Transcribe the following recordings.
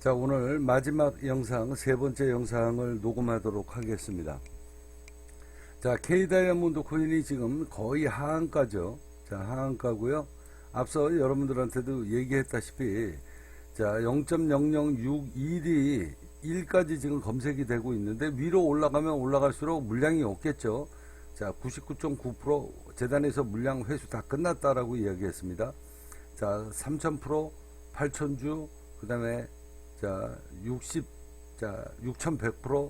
자, 오늘 마지막 영상, 세 번째 영상을 녹음하도록 하겠습니다. 자, K다이아몬드 코인이 지금 거의 하한가죠. 자, 하한가고요. 앞서 여러분들한테도 얘기했다시피, 자, 0.0061이 1까지 지금 검색이 되고 있는데, 위로 올라가면 올라갈수록 물량이 없겠죠. 자, 99.9% 재단에서 물량 회수 다 끝났다라고 이야기했습니다. 자, 3000%, 8000주, 그 다음에 자, 6100%,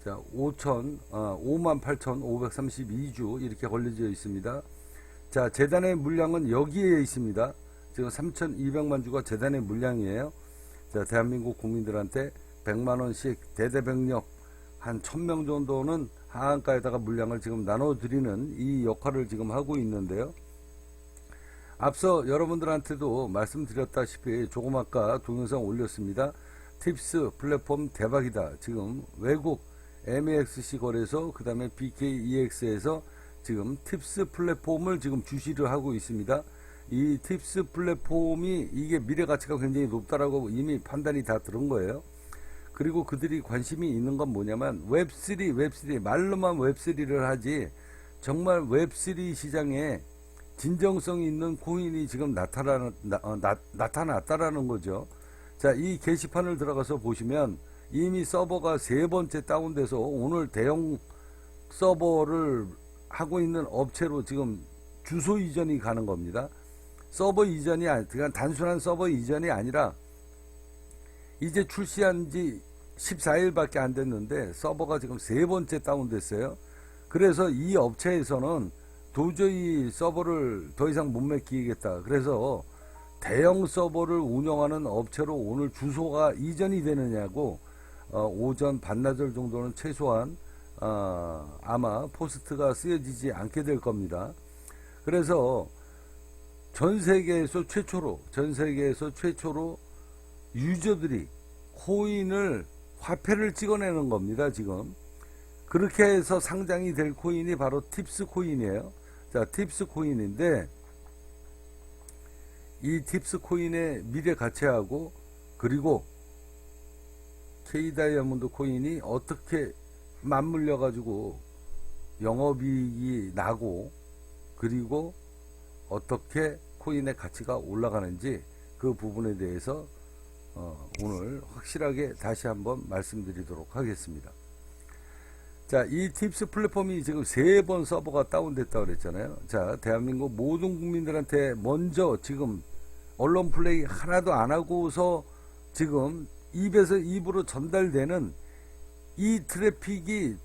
자, 58,532주 이렇게 걸려져 있습니다. 자, 재단의 물량은 여기에 있습니다. 지금 3,200만 주가 재단의 물량이에요. 자, 대한민국 국민들한테 100만원씩 대대병력 한 1000명 정도는 하한가에다가 물량을 지금 나눠드리는 이 역할을 지금 하고 있는데요. 앞서 여러분들한테도 말씀드렸다시피 조금 아까 동영상 올렸습니다. 팁스 플랫폼 대박이다. 지금 외국 MEXC 거래소 그 다음에 BKEX에서 지금 팁스 플랫폼을 지금 주시를 하고 있습니다. 이 팁스 플랫폼이 이게 미래 가치가 굉장히 높다라고 이미 판단이 다 들은 거예요. 그리고 그들이 관심이 있는 건 뭐냐면 웹3 말로만 웹3를 하지 정말 웹3 시장에 진정성 있는 코인이 지금 나타났다라는 거죠. 자, 이 게시판을 들어가서 보시면 이미 서버가 세 번째 다운돼서 오늘 대형 서버를 하고 있는 업체로 지금 주소 이전이 가는 겁니다. 서버 이전이 그냥 단순한 서버 이전이 아니라 이제 출시한 지 14일밖에 안 됐는데 서버가 지금 세 번째 다운됐어요. 그래서 이 업체에서는 도저히 서버를 더 이상 못 맡기겠다. 그래서 대형 서버를 운영하는 업체로 오늘 주소가 이전이 되느냐고 오전 반나절 정도는 최소한 아마 포스트가 쓰여지지 않게 될 겁니다. 그래서 전 세계에서 최초로 유저들이 코인을 화폐를 찍어내는 겁니다. 지금 그렇게 해서 상장이 될 코인이 바로 팁스 코인이에요. 자, 팁스 코인인데 이 팁스 코인의 미래 가치하고 그리고 K다이아몬드 코인이 어떻게 맞물려 가지고 영업이익이 나고 그리고 어떻게 코인의 가치가 올라가는지 그 부분에 대해서 오늘 확실하게 다시 한번 말씀드리도록 하겠습니다. 자, 이 팁스 플랫폼이 지금 세 번 서버가 다운됐다고 그랬잖아요. 자, 대한민국 모든 국민들한테 먼저 지금 언론 플레이 하나도 안 하고서 지금 입에서 입으로 전달되는 이 트래픽이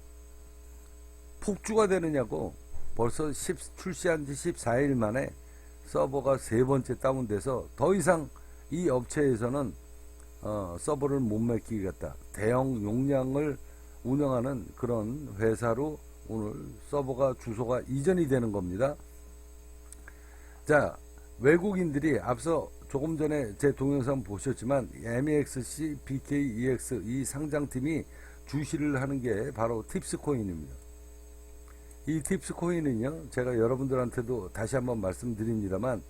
폭주가 되느냐고 벌써 출시한 지 14일 만에 서버가 세 번째 다운돼서 더 이상 이 업체에서는 서버를 못 맡기겠다. 대형 용량을 운영하는 그런 회사로 오늘 서버가 주소가 이전이 되는 겁니다. 자, 외국인들이 앞서 조금 전에 제 동영상 보셨지만 MEXC, BKEX 이 상장팀이 주시를 하는 게 바로 팁스 코인입니다. 이 팁스 코인은요, 제가 여러분들한테도 다시 한번 말씀드립니다만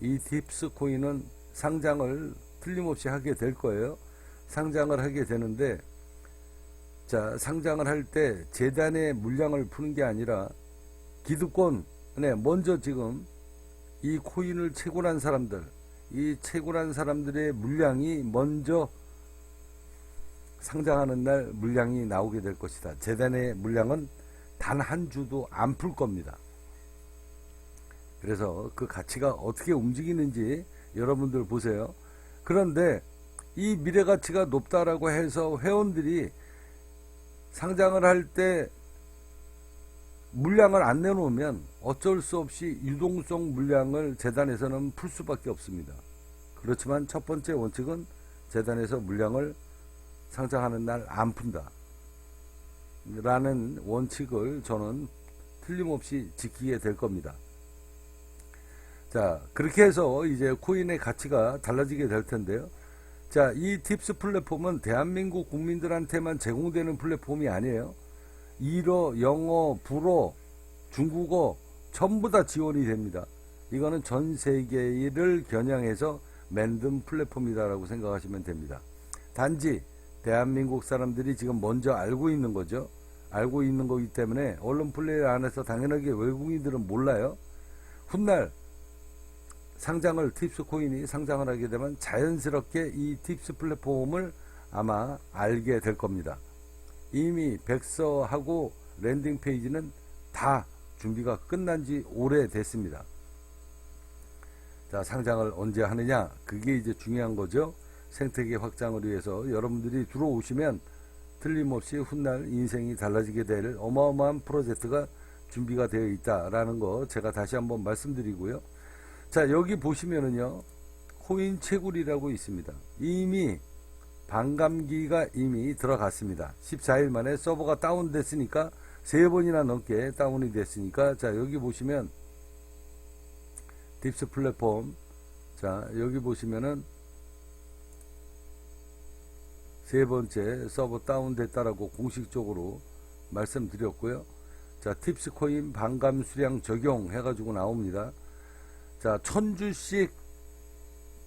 이 팁스 코인은 상장을 틀림없이 하게 될 거예요. 상장을 하게 되는데 자, 상장을 할 때 재단의 물량을 푸는 게 아니라 기득권에 먼저 지금 이 코인을 채굴한 사람들, 이 채굴한 사람들의 물량이 먼저 상장하는 날 물량이 나오게 될 것이다. 재단의 물량은 단 한 주도 안 풀 겁니다. 그래서 그 가치가 어떻게 움직이는지 여러분들 보세요. 그런데 이 미래 가치가 높다라고 해서 회원들이 상장을 할 때 물량을 안 내놓으면 어쩔 수 없이 유동성 물량을 재단에서는 풀 수밖에 없습니다. 그렇지만 첫 번째 원칙은 재단에서 물량을 상장하는 날 안 푼다 라는 원칙을 저는 틀림없이 지키게 될 겁니다. 자, 그렇게 해서 이제 코인의 가치가 달라지게 될 텐데요. 자, 이 팁스 플랫폼은 대한민국 국민들한테만 제공되는 플랫폼이 아니에요. 일어, 영어, 불어, 중국어 전부 다 지원이 됩니다. 이거는 전 세계를 겨냥해서 만든 플랫폼이다라고 생각하시면 됩니다. 단지 대한민국 사람들이 지금 먼저 알고 있는 거죠. 알고 있는 거기 때문에 언론 플레이 안에서 당연하게 외국인들은 몰라요. 훗날 상장을 팁스 코인이 상장을 하게 되면 자연스럽게 이 팁스 플랫폼을 아마 알게 될 겁니다. 이미 백서하고 랜딩 페이지는 다 준비가 끝난 지 오래됐습니다. 자, 상장을 언제 하느냐, 그게 이제 중요한 거죠. 생태계 확장을 위해서 여러분들이 들어오시면 틀림없이 훗날 인생이 달라지게 될 어마어마한 프로젝트가 준비가 되어 있다라는 거 제가 다시 한번 말씀드리고요. 자, 여기 보시면은요, 코인 채굴이라고 있습니다. 이미 반감기가 이미 들어갔습니다. 14일 만에 서버가 다운됐으니까 3번이나 넘게 다운이 됐으니까, 자, 여기 보시면 팁스 플랫폼, 자, 여기 보시면은 3번째 서버 다운됐다라고 공식적으로 말씀드렸고요. 자, 팁스 코인 반감 수량 적용 해가지고 나옵니다. 자, 1000주씩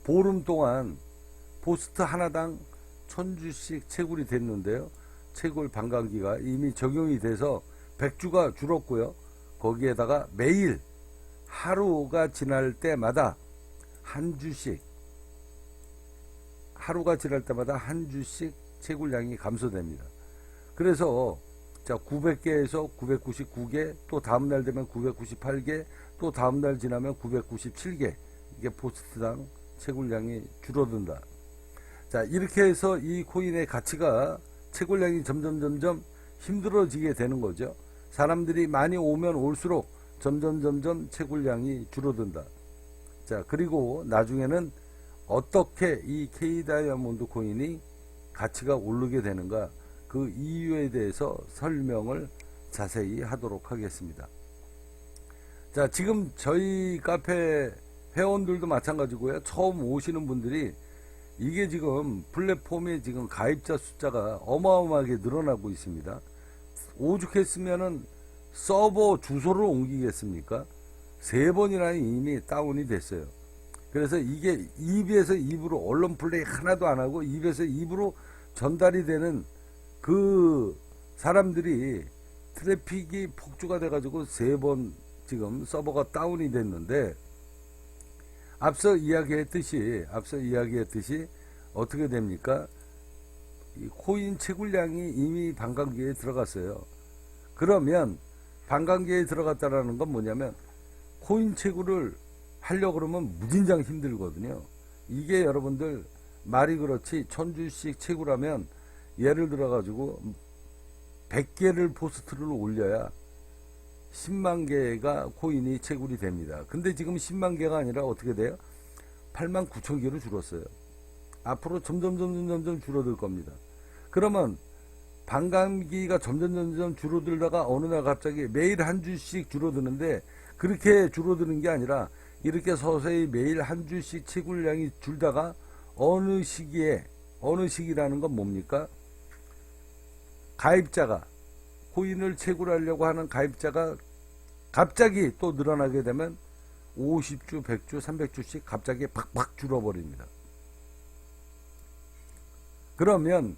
보름 동안 포스트 하나당 1000주씩 채굴이 됐는데요. 채굴 반감기가 이미 적용이 돼서 100주가 줄었고요. 거기에다가 매일 하루가 지날 때마다 한 주씩, 하루가 지날 때마다 한 주씩 채굴량이 감소됩니다. 그래서 자, 900개에서 999개, 또 다음날 되면 998개, 또 다음날 지나면 997개, 이게 포스트당 채굴량이 줄어든다. 자, 이렇게 해서 이 코인의 가치가, 채굴량이 점점 힘들어지게 되는 거죠. 사람들이 많이 오면 올수록 점점 채굴량이 줄어든다. 자, 그리고 나중에는 어떻게 이 K 다이아몬드 코인이 가치가 오르게 되는가, 그 이유에 대해서 설명을 자세히 하도록 하겠습니다. 자, 지금 저희 카페 회원들도 마찬가지고요. 처음 오시는 분들이 이게 지금 플랫폼에 지금 가입자 숫자가 어마어마하게 늘어나고 있습니다. 오죽했으면은 서버 주소를 옮기겠습니까? 3번이나 이미 다운이 됐어요. 그래서 이게 입에서 입으로 언론 플레이 하나도 안 하고 입에서 입으로 전달이 되는 그 사람들이 트래픽이 폭주가 돼가지고 3번 지금 서버가 다운이 됐는데, 앞서 이야기했듯이 어떻게 됩니까? 이 코인 채굴량이 이미 반감기에 들어갔어요. 그러면 반감기에 들어갔다라는 건 뭐냐면, 코인 채굴을 하려고 그러면 무진장 힘들거든요. 이게 여러분들 말이 그렇지 1000주씩 채굴하면, 예를 들어 가지고 100개를 포스트를 올려야 10만 개가 코인이 채굴이 됩니다. 근데 지금 10만 개가 아니라 어떻게 돼요? 8만 9천 개로 줄었어요. 앞으로 점점 줄어들 겁니다. 그러면 반감기가 점점 줄어들다가 어느 날 갑자기 매일 한 주씩 줄어드는데, 그렇게 줄어드는 게 아니라 이렇게 서서히 매일 한 주씩 채굴량이 줄다가 어느 시기라는 건 뭡니까? 가입자가, 코인을 채굴하려고 하는 가입자가 갑자기 또 늘어나게 되면 50주, 100주, 300주씩 갑자기 팍팍 줄어버립니다. 그러면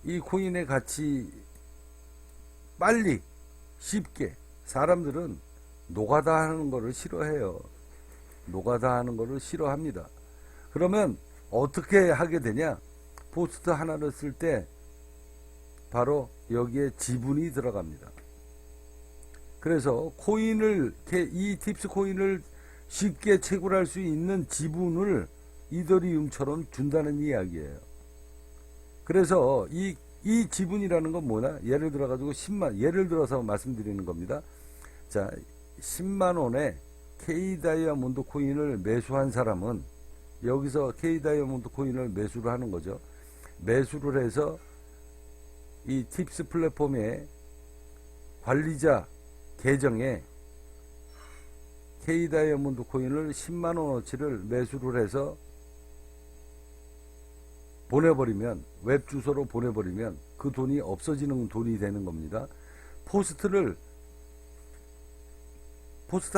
이 코인의 가치 빨리, 쉽게, 사람들은 노가다 하는 거를 싫어해요. 노가다 하는 거를 싫어합니다. 그러면 어떻게 하게 되냐? 포스트 하나를 쓸 때 바로 여기에 지분이 들어갑니다. 그래서 이 팁스 코인을 쉽게 채굴할 수 있는 지분을 이더리움처럼 준다는 이야기예요. 그래서 이 지분이라는 건 뭐냐? 예를 들어 가지고 예를 들어서 말씀드리는 겁니다. 자, 10만 원에 K 다이아몬드 코인을 매수한 사람은, 여기서 K 다이아몬드 코인을 매수를 하는 거죠. 매수를 해서 이 팁스 플랫폼의 관리자 계정에 K 다이아몬드 코인을 10만 원어치를 매수를 해서 보내버리면, 웹 주소로 보내버리면 그 돈이 없어지는 돈이 되는 겁니다. 포스트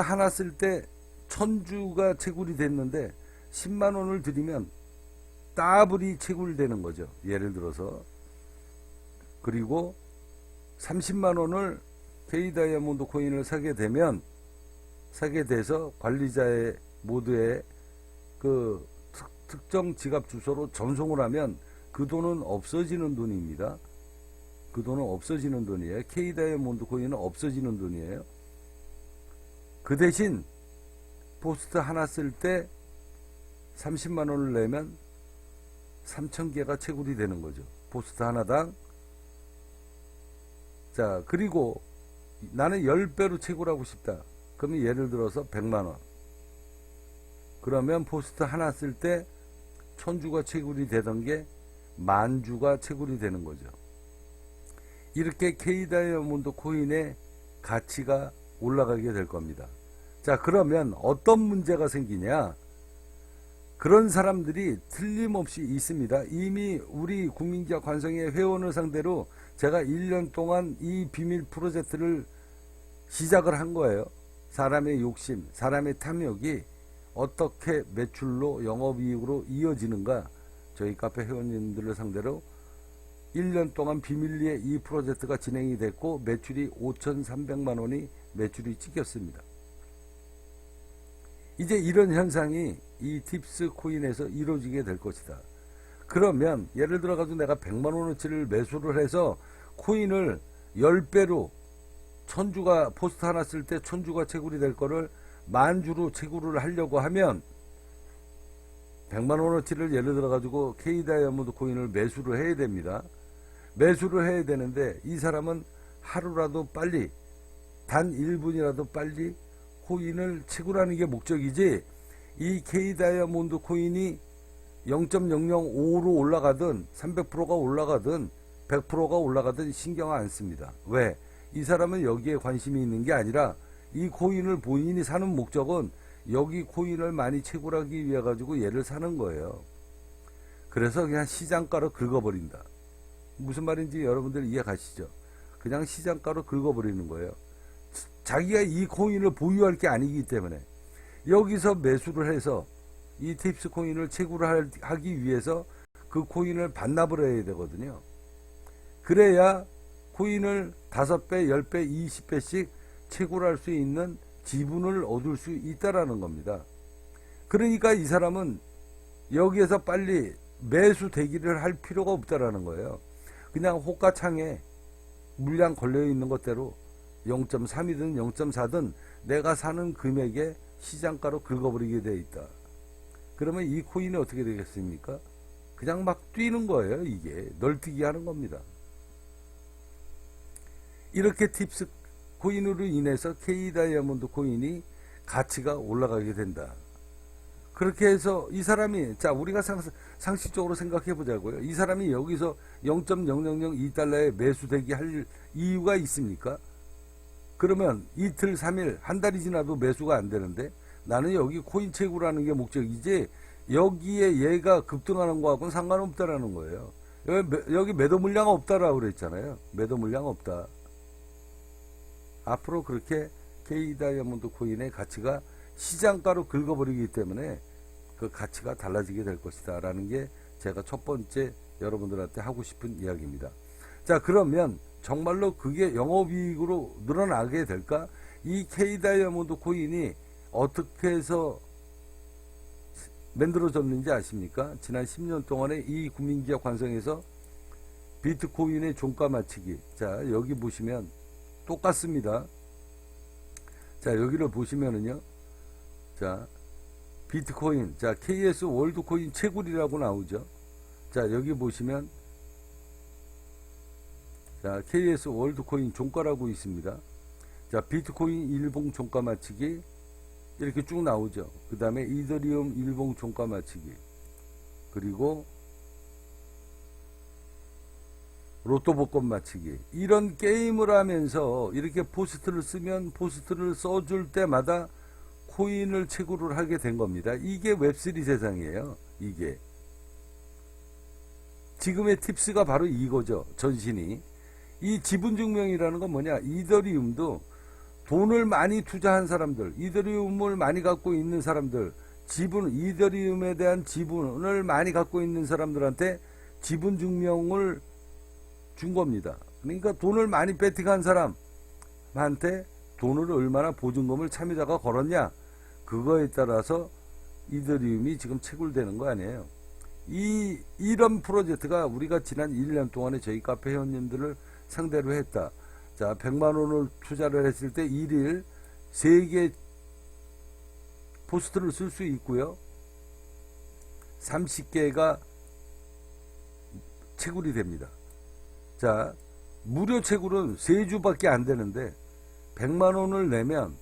하나 쓸 때 1000주가 채굴이 됐는데 10만 원을 드리면 더블이 채굴되는 거죠. 예를 들어서. 그리고 30만 원을 K 다이아몬드 코인을 사게 돼서 관리자의 모두의 그 특정 지갑 주소로 전송을 하면 그 돈은 없어지는 돈입니다. 그 돈은 없어지는 돈이에요. K 다이아몬드 코인은 없어지는 돈이에요. 그 대신 포스트 하나 쓸 때 30만 원을 내면 3,000개가 채굴이 되는 거죠. 포스트 하나당. 자, 그리고 나는 10배로 채굴하고 싶다. 그러면 예를 들어서 100만 원. 그러면 포스트 하나 쓸 때 1000주가 채굴이 되던 게 10,000주가 채굴이 되는 거죠. 이렇게 K 다이아몬드 코인의 가치가 올라가게 될 겁니다. 자, 그러면 어떤 문제가 생기냐? 그런 사람들이 틀림없이 있습니다. 이미 우리 국민기업 관성의 회원을 상대로 제가 1년 동안 이 비밀 프로젝트를 시작을 한 거예요. 사람의 욕심, 사람의 탐욕이 어떻게 매출로 영업이익으로 이어지는가, 저희 카페 회원님들을 상대로 1년 동안 비밀리에 이 프로젝트가 진행이 됐고 매출이 5,300만 원이 매출이 찍혔습니다. 이제 이런 현상이 이 팁스 코인에서 이루어지게 될 것이다. 그러면 예를 들어 가지고 내가 100만 원어치를 매수를 해서 코인을 10배로 1000주가 포스트 하나 쓸 때 1000주가 채굴이 될 거를 10,000주로 채굴을 하려고 하면 100만 원어치를 예를 들어 가지고 K 다이아몬드 코인을 매수를 해야 됩니다. 매수를 해야 되는데 이 사람은 하루라도 빨리, 단 1분이라도 빨리 코인을 채굴하는 게 목적이지, 이 K 다이아몬드 코인이 0.005로 올라가든 300%가 올라가든 100%가 올라가든 신경 안 씁니다. 왜? 이 사람은 여기에 관심이 있는 게 아니라 이 코인을 본인이 사는 목적은 여기 코인을 많이 채굴하기 위해 가지고 얘를 사는 거예요. 그래서 그냥 시장가로 긁어버린다. 무슨 말인지 여러분들 이해 가시죠? 그냥 시장가로 긁어버리는 거예요. 자기가 이 코인을 보유할 게 아니기 때문에 여기서 매수를 해서 이 팁스 코인을 채굴을 하기 위해서 그 코인을 반납을 해야 되거든요. 그래야 코인을 5배, 10배, 20배씩 채굴할 수 있는 지분을 얻을 수 있다라는 겁니다. 그러니까 이 사람은 여기에서 빨리 매수 대기를 할 필요가 없다라는 거예요. 그냥 호가창에 물량 걸려 있는 것대로 0.3이든 0.4든 내가 사는 금액에 시장가로 긁어버리게 돼 있다. 그러면 이 코인이 어떻게 되겠습니까? 그냥 막 뛰는 거예요. 이게 널뛰기 하는 겁니다. 이렇게 팁스 코인으로 인해서 K 다이아몬드 코인이 가치가 올라가게 된다. 그렇게 해서 이 사람이, 자, 우리가 상식적으로 생각해 보자고요. 이 사람이 여기서 0.0002달러에 매수되게 할 이유가 있습니까? 그러면 이틀, 3일, 한 달이 지나도 매수가 안 되는데 나는 여기 코인 채굴하는 게 목적이지 여기에 얘가 급등하는 거하고는 상관없다라는 거예요. 여기 매도 물량 없다라고 그랬잖아요. 매도 물량 없다. 앞으로 그렇게 K 다이아몬드 코인의 가치가 시장가로 긁어버리기 때문에 그 가치가 달라지게 될 것이다 라는 게 제가 첫 번째 여러분들한테 하고 싶은 이야기입니다. 자, 그러면 정말로 그게 영업이익으로 늘어나게 될까? 이 K 다이아몬드 코인이 어떻게 해서 만들어졌는지 아십니까? 지난 10년 동안에 이 국민기업 관성에서 비트코인의 종가 맞추기. 자, 여기 보시면 똑같습니다. 자, 여기를 보시면은요. 자, 비트코인. 자, KS 월드코인 채굴이라고 나오죠. 자, 여기 보시면 자, KS 월드코인 종가라고 있습니다. 자, 비트코인 일봉 종가 맞추기 이렇게 쭉 나오죠. 그 다음에 이더리움 일봉 종가 맞추기, 그리고 로또 복권 맞추기, 이런 게임을 하면서 이렇게 포스트를 쓰면 포스트를 써줄 때마다 코인을 채굴을 하게 된 겁니다. 이게 웹3 세상이에요. 이게 지금의 팁스가 바로 이거죠. 전신이. 이 지분증명이라는 건 뭐냐, 이더리움도 돈을 많이 투자한 사람들, 이더리움을 많이 갖고 있는 사람들, 지분, 이더리움에 대한 지분을 많이 갖고 있는 사람들한테 지분 증명을 준 겁니다. 그러니까 돈을 많이 베팅한 사람한테 돈을 얼마나 보증금을 참여자가 걸었냐, 그거에 따라서 이더리움이 지금 채굴되는 거 아니에요. 이런 프로젝트가 우리가 지난 1년 동안에 저희 카페 회원님들을 상대로 했다. 자, 100만 원을 투자를 했을 때 1일 3개 포스트를 쓸 수 있고요. 30개가 채굴이 됩니다. 자, 무료 채굴은 3주밖에 안 되는데 100만 원을 내면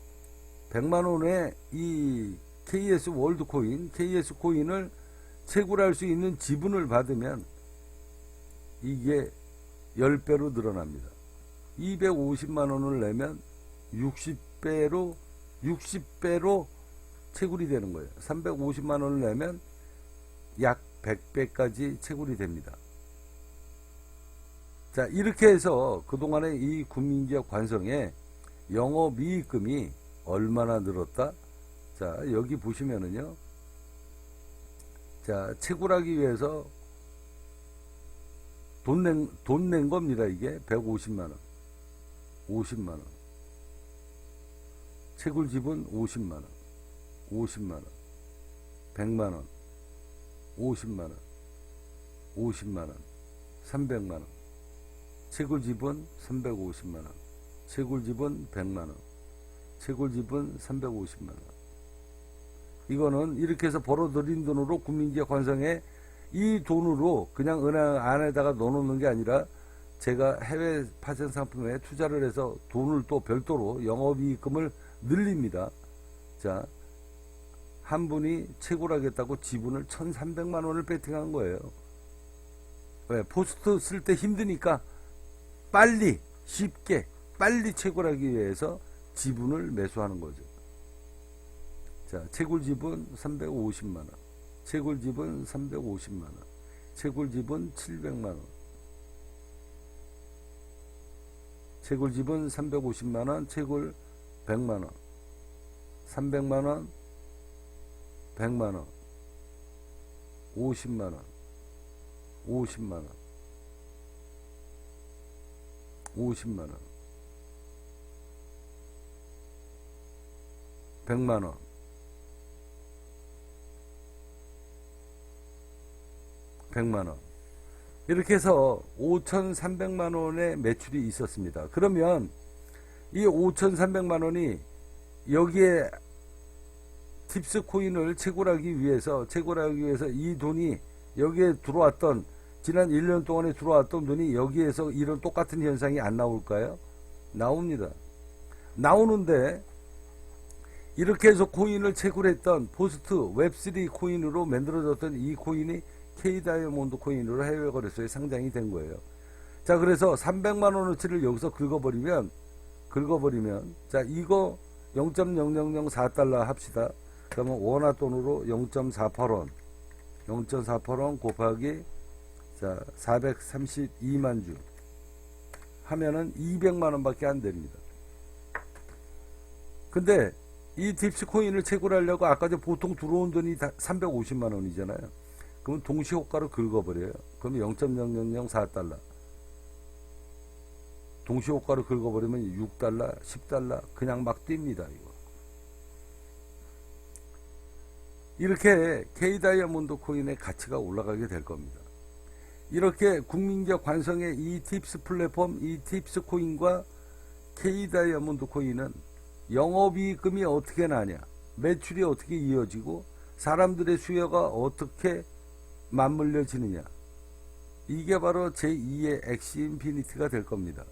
100만 원의 이 KS 월드 코인, KS 코인을 채굴할 수 있는 지분을 받으면 이게 10배로 늘어납니다. 250만 원을 내면 60배로 채굴이 되는 거예요. 350만 원을 내면 약 100배까지 채굴이 됩니다. 자, 이렇게 해서 그동안의 이 국민기업 관성의 영업이익금이 얼마나 늘었다? 자, 여기 보시면은요. 자, 채굴하기 위해서 돈 낸 겁니다. 이게 150만원, 50만원. 채굴 지분 50만원, 50만원, 100만원, 50만원, 50만원, 300만원. 채굴 지분 350만원, 채굴 지분 100만원, 채굴 지분 350만원. 이거는 이렇게 해서 벌어들인 돈으로 국민기업 관성에 이 돈으로 그냥 은행 안에다가 넣어놓는 게 아니라 제가 해외 파생 상품에 투자를 해서 돈을 또 별도로 영업이익금을 늘립니다. 자, 한 분이 채굴하겠다고 지분을 1,300만 원을 베팅한 거예요. 왜? 포스트 쓸 때 힘드니까 빨리 쉽게 빨리 채굴하기 위해서 지분을 매수하는 거죠. 자, 채굴 지분 350만원, 채굴 지분 350만원, 채굴 지분 700만원, 채굴 지분 350만원, 채굴 100만원, 300만원, 100만원, 50만원, 50만원, 50만원, 100만원, 100만원. 이렇게 해서 5,300만원의 매출이 있었습니다. 그러면 이 5,300만원이 여기에 팁스 코인을 채굴하기 위해서 이 돈이 여기에 들어왔던, 지난 1년 동안에 들어왔던 돈이 여기에서 이런 똑같은 현상이 안 나올까요? 나옵니다. 나오는데 이렇게 해서 코인을 채굴했던 포스트 웹3 코인으로 만들어졌던 이 코인이 K다이아몬드 코인으로 해외 거래소에 상장이 된 거예요. 자, 그래서 300만 원어치를 여기서 긁어버리면 자, 이거 0.0004달러 합시다. 그러면 원화 돈으로 0.48원 0.48원 곱하기 자 432만 주 하면은 200만 원밖에 안 됩니다. 근데 이 딥스 코인을 채굴하려고 아까 전 보통 들어온 돈이 다 350만 원이잖아요. 그럼 동시효과로 긁어버려요. 그러면 0.0004달러. 동시효과로 긁어버리면 6달러, 10달러 그냥 막 뜁니다. 이거. 이렇게 K다이아몬드 코인의 가치가 올라가게 될 겁니다. 이렇게 국민기업 관성의 이 팁스 플랫폼, 이 팁스 코인과 K다이아몬드 코인은 영업이익금이 어떻게 나냐, 매출이 어떻게 이어지고 사람들의 수요가 어떻게 맞물려지느냐, 이게 바로 제2의 엑시인피니티가 될 겁니다.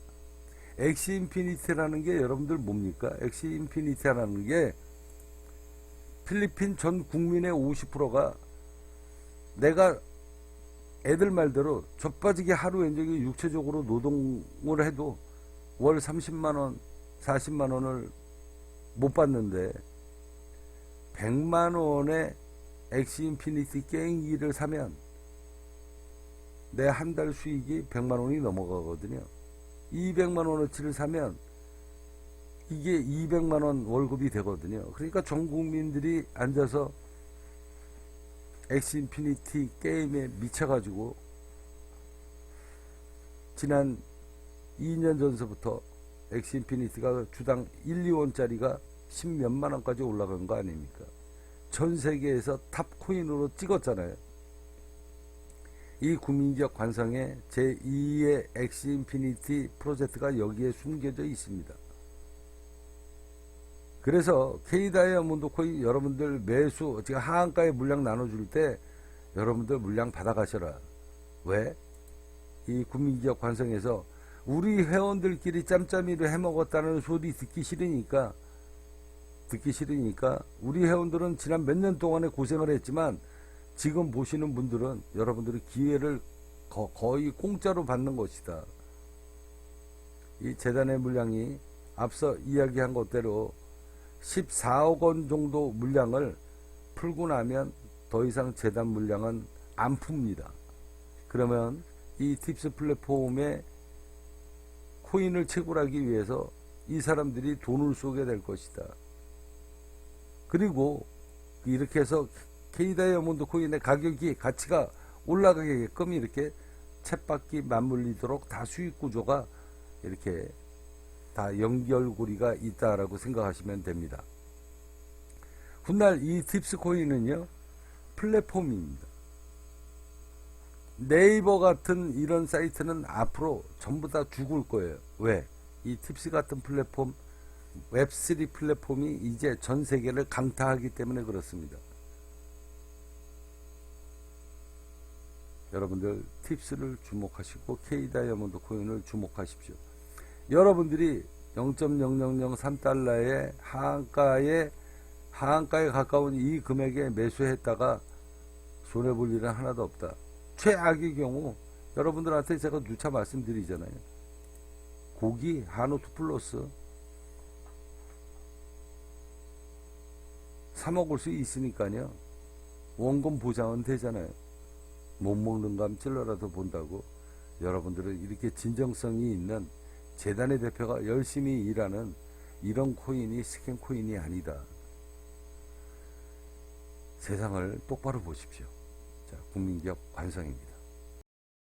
엑시인피니티라는 게 여러분들 뭡니까? 엑시인피니티라는 게 필리핀 전 국민의 50%가 내가 애들 말대로 좆빠지게 하루 온종일 육체적으로 노동을 해도 월 30만원, 40만원을 못 받는데 100만원의 엑시인피니티 게임기를 사면 내 한 달 수익이 100만원이 넘어가거든요. 200만원어치를 사면 이게 200만원 월급이 되거든요. 그러니까 전 국민들이 앉아서 엑스 인피니티 게임에 미쳐가지고 지난 2년 전서부터 엑스 인피니티가 주당 1, 2원짜리가 10몇만 원까지 올라간 거 아닙니까? 전 세계에서 탑 코인으로 찍었잖아요. 이 국민적 관성의 제2의 엑스 인피니티 프로젝트가 여기에 숨겨져 있습니다. 그래서 K 다이아몬드 코인 여러분들 매수 지금 하한가에 물량 나눠줄 때 여러분들 물량 받아가셔라. 왜? 이 국민적 관성에서 우리 회원들끼리 짬짬이로 해먹었다는 소리 듣기 싫으니까 우리 회원들은 지난 몇 년 동안에 고생을 했지만 지금 보시는 분들은 여러분들이 기회를 거의 공짜로 받는 것이다. 이 재단의 물량이 앞서 이야기한 것대로 14억 원 정도 물량을 풀고 나면 더 이상 재단 물량은 안 풉니다. 그러면 이 팁스 플랫폼에 코인을 채굴하기 위해서 이 사람들이 돈을 쏘게 될 것이다. 그리고 이렇게 해서 K 다이아몬드 코인의 가격이 가치가 올라가게끔 이렇게 챗바퀴 맞물리도록 다 수익 구조가 이렇게 다 연결고리가 있다라고 생각하시면 됩니다. 훗날 이 팁스 코인은요, 플랫폼입니다. 네이버 같은 이런 사이트는 앞으로 전부 다 죽을 거예요. 왜? 이 팁스 같은 플랫폼, 웹3 플랫폼이 이제 전 세계를 강타하기 때문에 그렇습니다. 여러분들 팁스를 주목하시고 K 다이아몬드 코인을 주목하십시오. 여러분들이 0.0003달러의 하한가에 가까운 이 금액에 매수했다가 손해볼 일은 하나도 없다. 최악의 경우 여러분들한테 제가 누차 말씀드리잖아요. 고기 한우2 플러스 사 먹을 수 있으니까요. 원금 보장은 되잖아요. 못 먹는 감 찔러라도 본다고 여러분들은 이렇게 진정성이 있는 재단의 대표가 열심히 일하는 이런 코인이 스캔 코인이 아니다. 세상을 똑바로 보십시오. 자, 국민기업 관성입니다.